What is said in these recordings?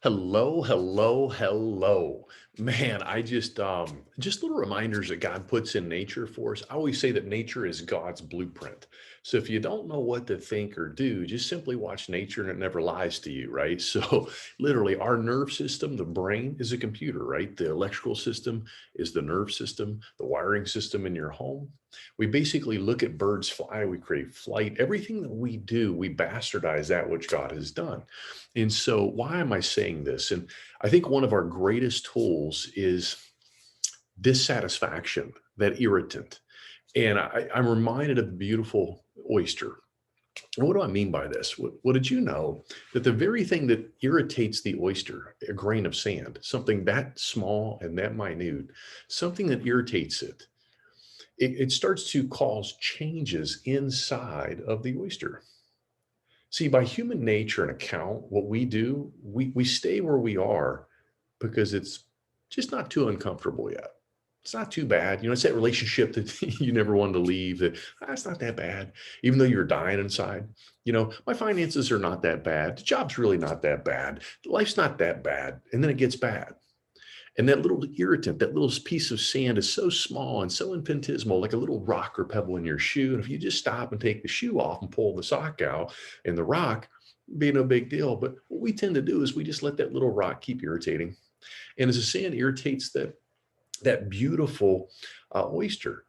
Hello, hello, hello. Man, just little reminders that God puts in nature for us. I always say that nature is God's blueprint. So if you don't know what to think or do, just simply watch nature and it never lies to you, right? So literally our nerve system, the brain is a computer, right? The electrical system is the nerve system, the wiring system in your home. We basically look at birds fly, we create flight. Everything that we do, we bastardize that which God has done. And so, why am I saying this? And I think one of our greatest tools is dissatisfaction, that irritant. And I'm reminded of the beautiful oyster. And what do I mean by this? What did you know that the very thing that irritates the oyster, a grain of sand, something that small and that minute, something that irritates it starts to cause changes inside of the oyster. See, by human nature and account, what we do, we stay where we are because it's just not too uncomfortable yet. It's not too bad. It's that relationship that you never wanted to leave. That it's not that bad, even though you're dying inside. My finances are not that bad. The job's really not that bad. Life's not that bad, and then it gets bad. And that little irritant, that little piece of sand is so small and so infinitesimal, like a little rock or pebble in your shoe. And if you just stop and take the shoe off and pull the sock out and the rock, be no big deal. But what we tend to do is we just let that little rock keep irritating. And as the sand irritates that beautiful oyster,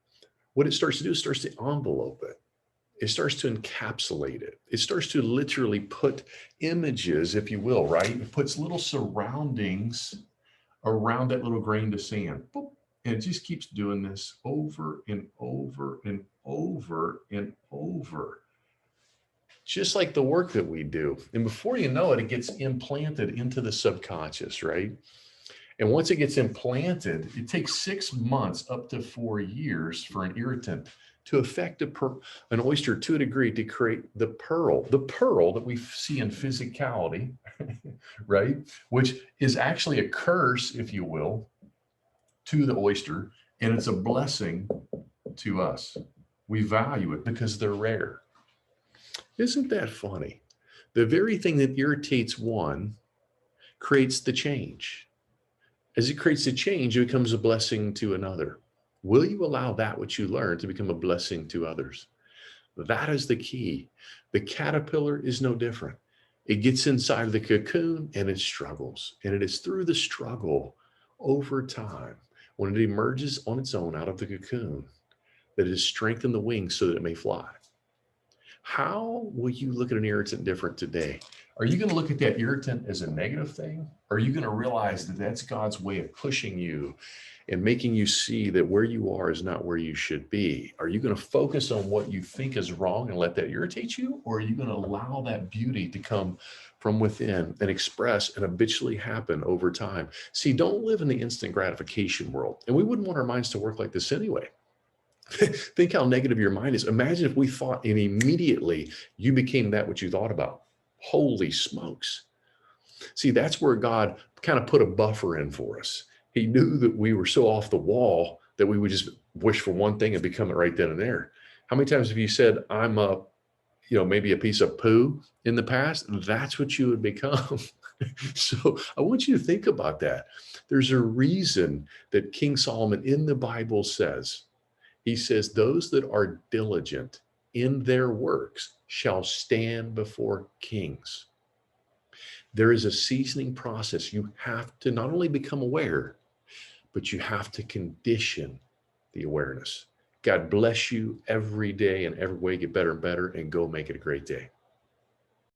what it starts to do is starts to envelope it. It starts to encapsulate it. It starts to literally put images, if you will, right? It puts little surroundings around that little grain of sand. Boop. And it just keeps doing this over and over and over and over, just like the work that we do. And before you know it, it gets implanted into the subconscious, right? And once it gets implanted, it takes 6 months up to 4 years for an irritant to affect an oyster to a degree to create the pearl that we see in physicality, right? Which is actually a curse, if you will, to the oyster, and it's a blessing to us. We value it because they're rare. Isn't that funny? The very thing that irritates one creates the change. As it creates a change, it becomes a blessing to another. Will you allow that which you learn to become a blessing to others? That is the key. The caterpillar is no different. It gets inside of the cocoon and it struggles. And it is through the struggle over time, when it emerges on its own out of the cocoon, that it has strengthened the wings so that it may fly. How will you look at an irritant different today? Are you going to look at that irritant as a negative thing? Or are you going to realize that that's God's way of pushing you and making you see that where you are is not where you should be? Are you going to focus on what you think is wrong and let that irritate you? Or are you going to allow that beauty to come from within and express and habitually happen over time? See, don't live in the instant gratification world. And we wouldn't want our minds to work like this anyway. Think how negative your mind is. Imagine if we thought and immediately you became that which you thought about. Holy smokes. See, that's where God kind of put a buffer in for us. He knew that we were so off the wall that we would just wish for one thing and become it right then and there. How many times have you said, I'm maybe a piece of poo in the past? That's what you would become. So I want you to think about that. There's a reason that King Solomon in the Bible says, he says, those that are diligent in their works shall stand before kings. There is a seasoning process. You have to not only become aware, but you have to condition the awareness. God bless you every day in every way. Get better and better and go make it a great day.